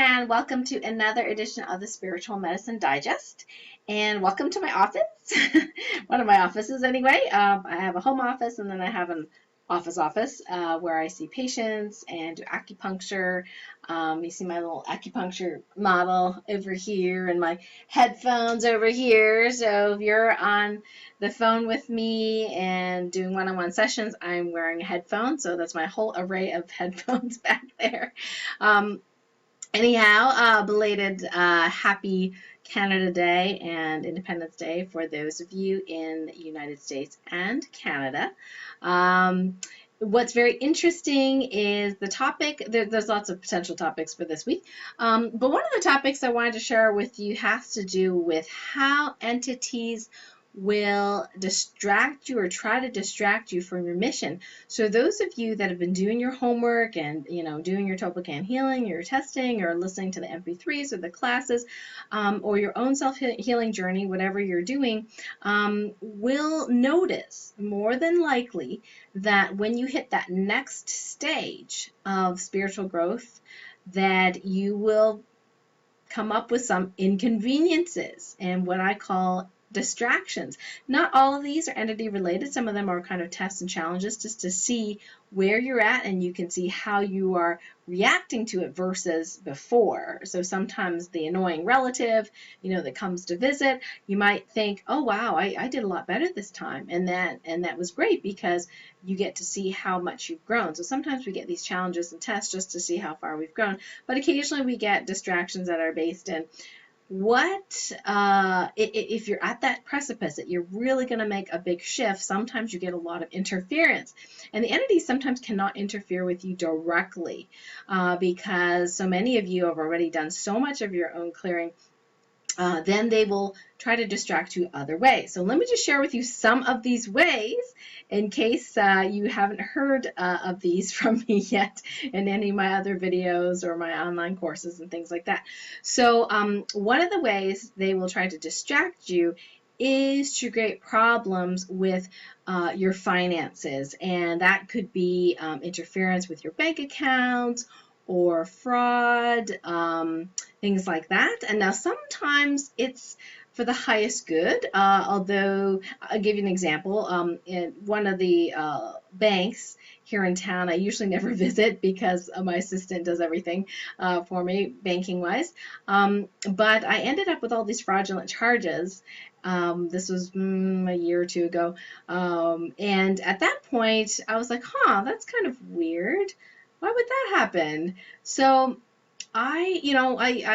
and welcome to another edition of the Spiritual Medicine Digest. And welcome to my office, one of my offices anyway. I have a home office and then I have an office where I see patients and do acupuncture. You see my little acupuncture model over here and my headphones over here. So if you're on the phone with me and doing one-on-one sessions, I'm wearing a headphone. So that's my whole array of headphones back there. Belated happy Canada Day and Independence Day for those of you in the United States and Canada. What's very interesting is the topic. There's lots of potential topics for this week, but one of the topics I wanted to share with you has to do with how entities will distract you or try to distract you from your mission. So those of you that have been doing your homework and doing your Topocan healing, your testing, or listening to the MP3s or the classes, or your own self-healing journey, whatever you're doing, will notice more than likely that when you hit that next stage of spiritual growth, that you will come up with some inconveniences and what I call distractions. Not all of these are entity related. Some of them are kind of tests and challenges just to see where you're at, and you can see how you are reacting to it versus before. So sometimes the annoying relative, that comes to visit, you might think, oh wow, I did a lot better this time, and that was great because you get to see how much you've grown. So sometimes we get these challenges and tests just to see how far we've grown, but occasionally we get distractions that are based in if you're at that precipice that you're really going to make a big shift. Sometimes you get a lot of interference, and the entities sometimes cannot interfere with you directly because so many of you have already done so much of your own clearing. Then they will try to distract you other ways. So let me just share with you some of these ways in case you haven't heard of these from me yet in any of my other videos or my online courses and things like that. So one of the ways they will try to distract you is to create problems with your finances, and that could be interference with your bank accounts or fraud, things like that. And now sometimes it's for the highest good, although I'll give you an example. In one of the banks here in town, I usually never visit because my assistant does everything for me banking-wise, but I ended up with all these fraudulent charges. This was a year or two ago, and at that point I was like, that's kind of weird. Why would that happen? So I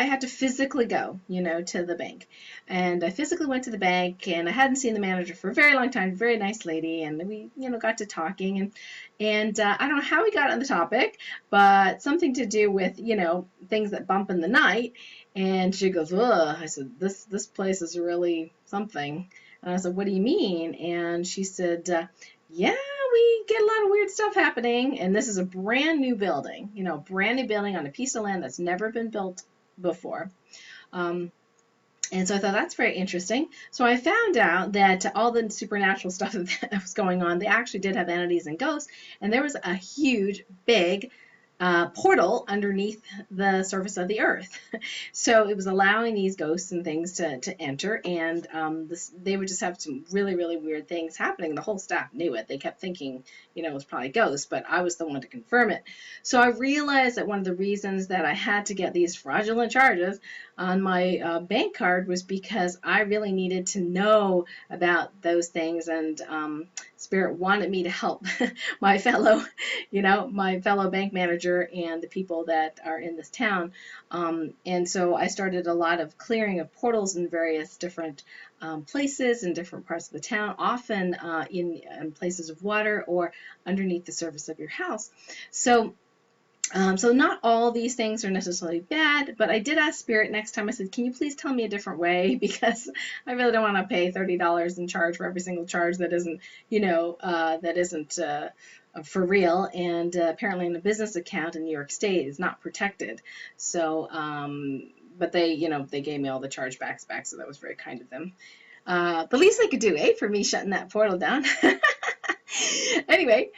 had to physically go, to the bank. And I physically went to the bank, and I hadn't seen the manager for a very long time, very nice lady, and we, got to talking, and I don't know how we got on the topic, but something to do with, things that bump in the night. And she goes, ugh. I said, this place is really something. And I said, what do you mean? And she said, yeah, we get a lot of weird stuff happening, and this is a brand new building, brand new building on a piece of land that's never been built before. And so I thought that's very interesting. So I found out that all the supernatural stuff that was going on, they actually did have entities and ghosts, and there was a huge, big portal underneath the surface of the earth. So it was allowing these ghosts and things to enter, and they would just have some really, really weird things happening. The whole staff knew it. They kept thinking, it was probably ghosts, but I was the one to confirm it. So I realized that one of the reasons that I had to get these fraudulent charges on my bank card was because I really needed to know about those things, and Spirit wanted me to help my fellow bank manager and the people that are in this town. And so I started a lot of clearing of portals in various different places in different parts of the town, often in places of water or underneath the surface of your house. So not all these things are necessarily bad, but I did ask Spirit next time. I said, can you please tell me a different way, because I really don't want to pay $30 in charge for every single charge that isn't, for real, and apparently in a business account in New York State is not protected. So, but they gave me all the chargebacks back, so that was very kind of them. The least I could do, for me shutting that portal down. Anyway,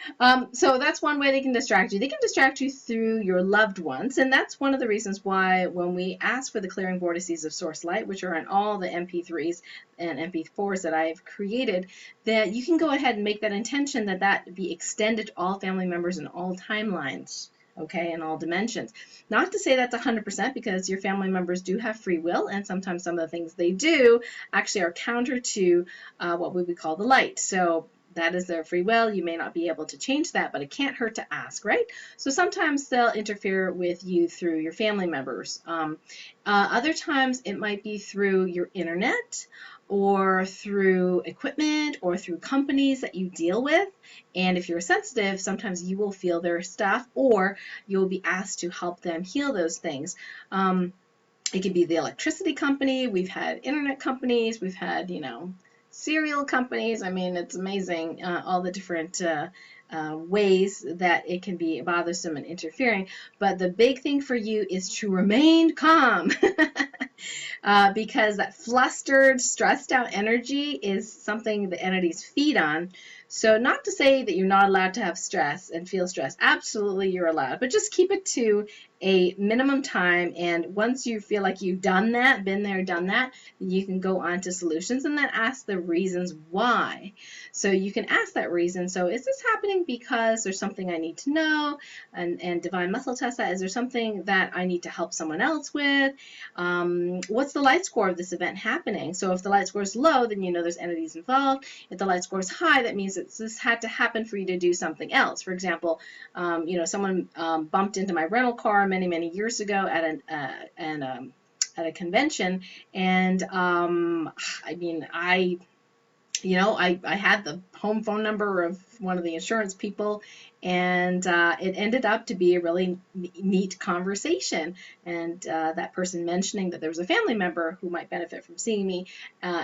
so that's one way they can distract you. They can distract you through your loved ones, and that's one of the reasons why when we ask for the clearing vortices of source light, which are in all the MP3s and MP4s that I've created, that you can go ahead and make that intention that that be extended to all family members in all timelines. Okay, in all dimensions. Not to say that's 100% because your family members do have free will, and sometimes some of the things they do actually are counter to what we would call the light. So that is their free will. You may not be able to change that, but it can't hurt to ask, right? So sometimes they'll interfere with you through your family members. Other times it might be through your internet or through equipment or through companies that you deal with. And if you're sensitive, sometimes you will feel their stuff or you'll be asked to help them heal those things. It could be the electricity company. We've had internet companies. We've had, cereal companies. I mean, it's amazing all the different ways that it can be bothersome and interfering. But the big thing for you is to remain calm. Because that flustered, stressed out energy is something the entities feed on. So not to say that you're not allowed to have stress and feel stress. Absolutely, you're allowed. But just keep it to a minimum time. And once you feel like you've done that, been there, done that, you can go on to solutions and then ask the reasons why. So you can ask that reason. So is this happening because there's something I need to know? And divine muscle test that. Is there something that I need to help someone else with? What's the light score of this event happening? So if the light score is low, then you know there's entities involved. If the light score is high, that means that this had to happen for you to do something else. For example, someone bumped into my rental car many years ago at a convention, and I had the home phone number of one of the insurance people, and it ended up to be a really neat conversation. And that person mentioning that there was a family member who might benefit from seeing me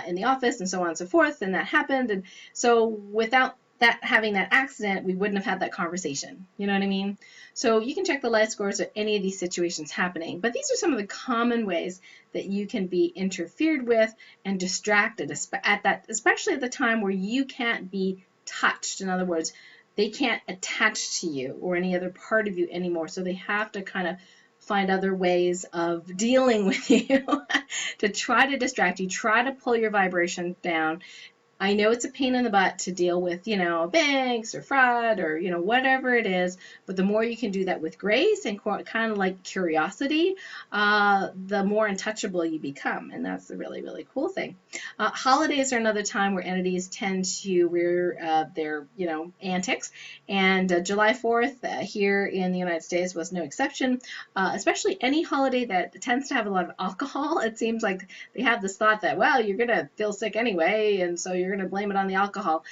in the office, and so on and so forth. And that happened. And so without having that accident, we wouldn't have had that conversation. You know what I mean? So you can check the light scores of any of these situations happening. But these are some of the common ways that you can be interfered with and distracted, especially at the time where you can't be touched. In other words, they can't attach to you or any other part of you anymore. So they have to kind of find other ways of dealing with you to try to distract you, try to pull your vibration down. I know it's a pain in the butt to deal with, banks or fraud or, whatever it is, but the more you can do that with grace and kind of like curiosity, the more untouchable you become. And that's the really, really cool thing. Holidays are another time where entities tend to wear their, antics. And July 4th here in the United States was no exception, especially any holiday that tends to have a lot of alcohol. It seems like they have this thought that, well, you're going to feel sick anyway, and so you're going to blame it on the alcohol.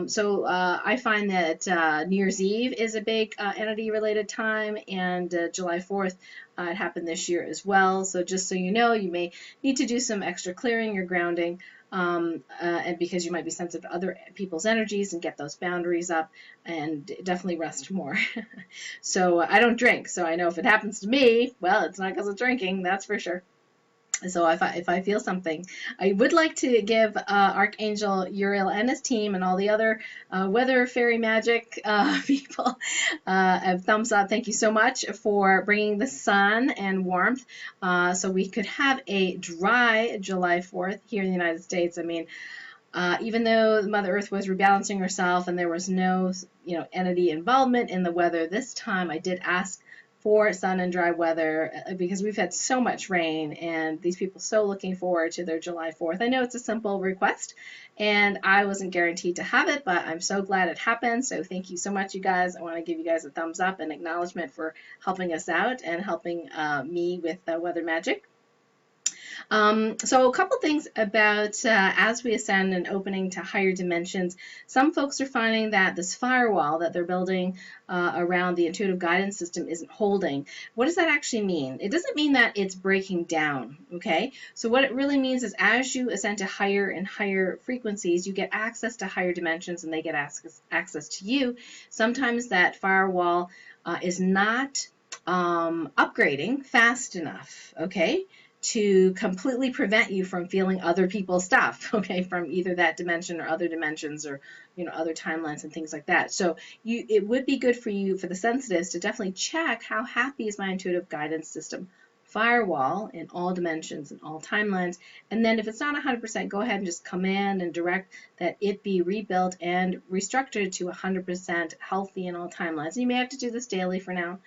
So I find that New Year's Eve is a big entity-related time, and July 4th it happened this year as well. So just so you know, you may need to do some extra clearing or grounding, and because you might be sensitive to other people's energies, and get those boundaries up, and definitely rest more. So I don't drink, so I know if it happens to me, well, it's not because of drinking, that's for sure. So if I feel something, I would like to give Archangel Uriel and his team and all the other weather, fairy, magic people a thumbs up. Thank you so much for bringing the sun and warmth so we could have a dry July 4th here in the United States. I mean, even though Mother Earth was rebalancing herself and there was no entity involvement in the weather this time, I did ask for sun and dry weather because we've had so much rain, and these people so looking forward to their July 4th. I know it's a simple request and I wasn't guaranteed to have it, but I'm so glad it happened. So thank you so much, you guys. I want to give you guys a thumbs up and acknowledgement for helping us out and helping me with weather magic. So a couple things about as we ascend and opening to higher dimensions, some folks are finding that this firewall that they're building around the intuitive guidance system isn't holding. What does that actually mean? It doesn't mean that it's breaking down, okay? So what it really means is as you ascend to higher and higher frequencies, you get access to higher dimensions and they get access to you. Sometimes that firewall is not upgrading fast enough, okay? to completely prevent you from feeling other people's stuff, okay, from either that dimension or other dimensions, or other timelines and things like that. So it would be good for you, for the sensitives, to definitely check how happy is my intuitive guidance system firewall in all dimensions and all timelines. And then if it's not 100%, go ahead and just command and direct that it be rebuilt and restructured to 100% healthy in all timelines. And you may have to do this daily for now.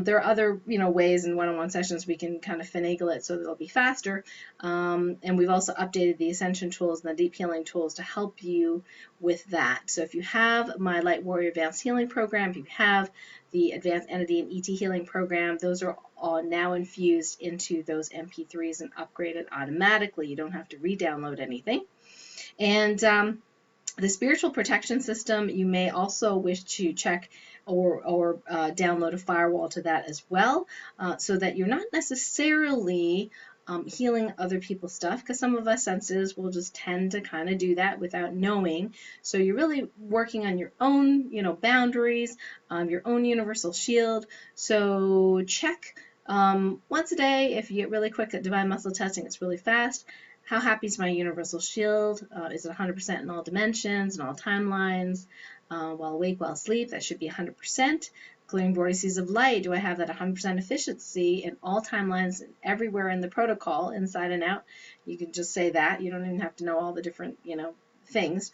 There are other ways in one-on-one sessions we can kind of finagle it so that it'll be faster. And we've also updated the ascension tools and the deep healing tools to help you with that. So if you have my Light Warrior Advanced Healing Program, if you have the Advanced Entity and ET Healing Program, those are all now infused into those MP3s and upgraded automatically. You don't have to re-download anything. And the Spiritual Protection System, you may also wish to check or download a firewall to that as well, so that you're not necessarily healing other people's stuff, because some of us sensitives will just tend to kind of do that without knowing. So you're really working on your own, boundaries, your own universal shield. So check once a day. If you get really quick at Divine Muscle testing, it's really fast. How happy is my universal shield? Is it 100% in all dimensions and all timelines? While awake, while asleep, that should be 100%. Clearing vortices of light, do I have that 100% efficiency in all timelines, everywhere in the protocol, inside and out? You can just say that. You don't even have to know all the different, things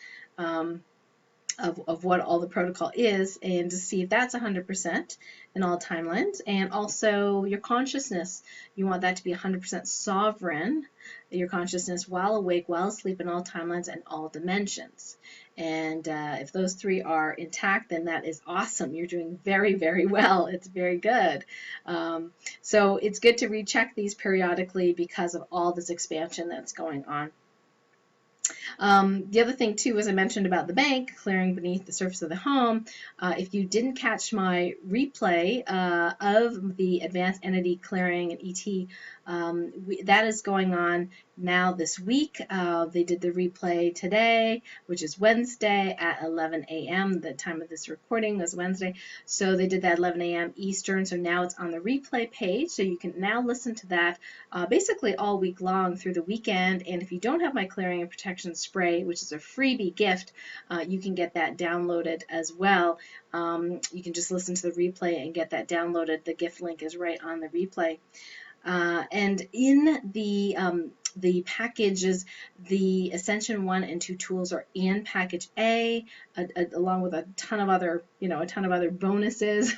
of what all the protocol is, and to see if that's 100% in all timelines. And also your consciousness, you want that to be 100% sovereign, your consciousness while awake, while asleep, in all timelines and all dimensions. And if those three are intact, then that is awesome. You're doing very, very well. It's very good. So it's good to recheck these periodically because of all this expansion that's going on. The other thing too, as I mentioned about the bank, clearing beneath the surface of the home, if you didn't catch my replay of the Advanced Entity Clearing and ET, that is going on now this week. They did the replay today, which is Wednesday at 11 a.m. The time of this recording was Wednesday. So they did that 11 a.m. Eastern. So now it's on the replay page. So you can now listen to that basically all week long through the weekend. And if you don't have my Clearing and Protection Spray, which is a freebie gift, you can get that downloaded as well. You can just listen to the replay and get that downloaded. The gift link is right on the replay. And in the packages, the Ascension 1 and 2 tools are in package A, along with a ton of other, bonuses.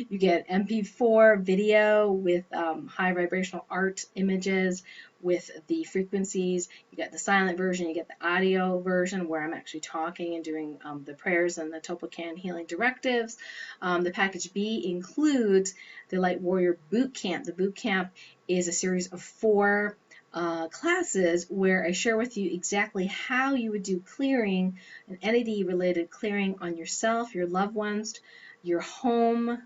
You get MP4 video with high vibrational art images with the frequencies. You get the silent version, you get the audio version where I'm actually talking and doing the prayers and the Topocan healing directives. The package B includes the Light Warrior Boot Camp. The boot camp is a series of 4 classes where I share with you exactly how you would do clearing, an entity-related clearing on yourself, your loved ones, your home,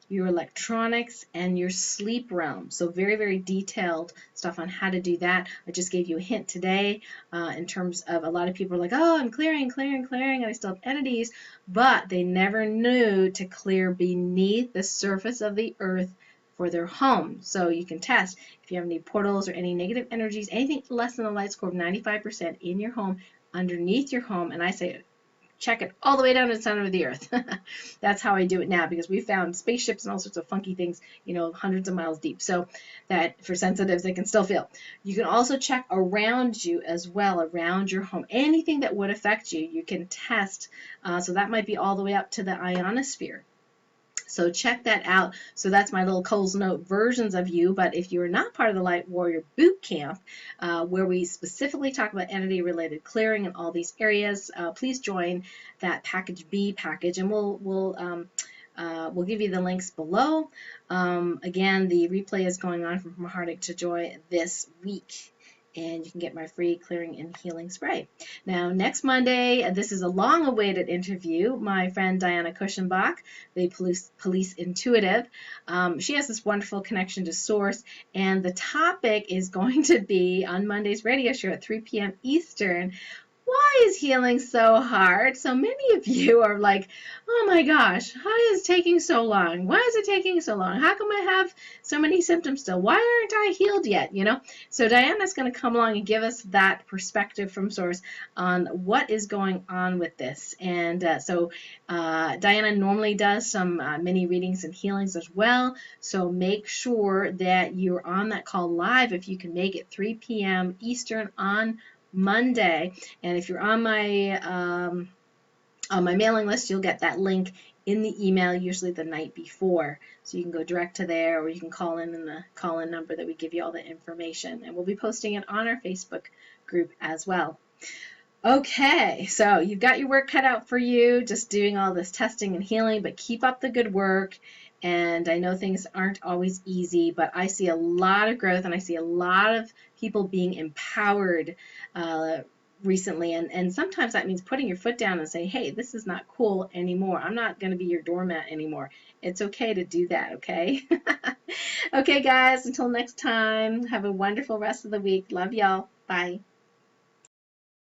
your electronics, and your sleep realm. So very, very detailed stuff on how to do that. I just gave you a hint today in terms of a lot of people are like, oh, I'm clearing, and I still have entities, but they never knew to clear beneath the surface of the earth for their home. So you can test if you have any portals or any negative energies, anything less than a light score of 95% in your home, underneath your home, and I say check it all the way down to the center of the earth. That's how I do it now, because we found spaceships and all sorts of funky things, hundreds of miles deep. So that for sensitives, they can still feel. You can also check around you as well, around your home. Anything that would affect you, you can test. So that might be all the way up to the ionosphere. So check that out. So that's my little Cole's Note versions of you. But if you're not part of the Light Warrior Boot Camp, where we specifically talk about entity-related clearing in all these areas, please join that package B package, and we'll give you the links below. Again, the replay is going on from Heartache to Joy this week, and you can get my free clearing and healing spray. Now, next Monday, this is a long-awaited interview. My friend Diana Cushionbach, the police intuitive, she has this wonderful connection to Source, and the topic is going to be on Monday's radio show at 3 p.m. Eastern. why is healing so hard? So many of you are like, oh my gosh, why is it taking so long? Why is it taking so long? How come I have so many symptoms still? Why aren't I healed yet? You know, so Diana's going to come along and give us that perspective from source on what is going on with this. And Diana normally does some mini readings and healings as well. So make sure that you're on that call live if you can make it 3 p.m. Eastern on Monday. And if you're on my mailing list, you'll get that link in the email, usually the night before. So you can go direct to there, or you can call in the call-in number that we give you all the information. And we'll be posting it on our Facebook group as well. Okay, so you've got your work cut out for you, just doing all this testing and healing, but keep up the good work. And I know things aren't always easy, but I see a lot of growth and I see a lot of people being empowered recently. And sometimes that means putting your foot down and saying, hey, this is not cool anymore. I'm not going to be your doormat anymore. It's okay to do that, okay? Okay, guys, until next time, have a wonderful rest of the week. Love y'all. Bye.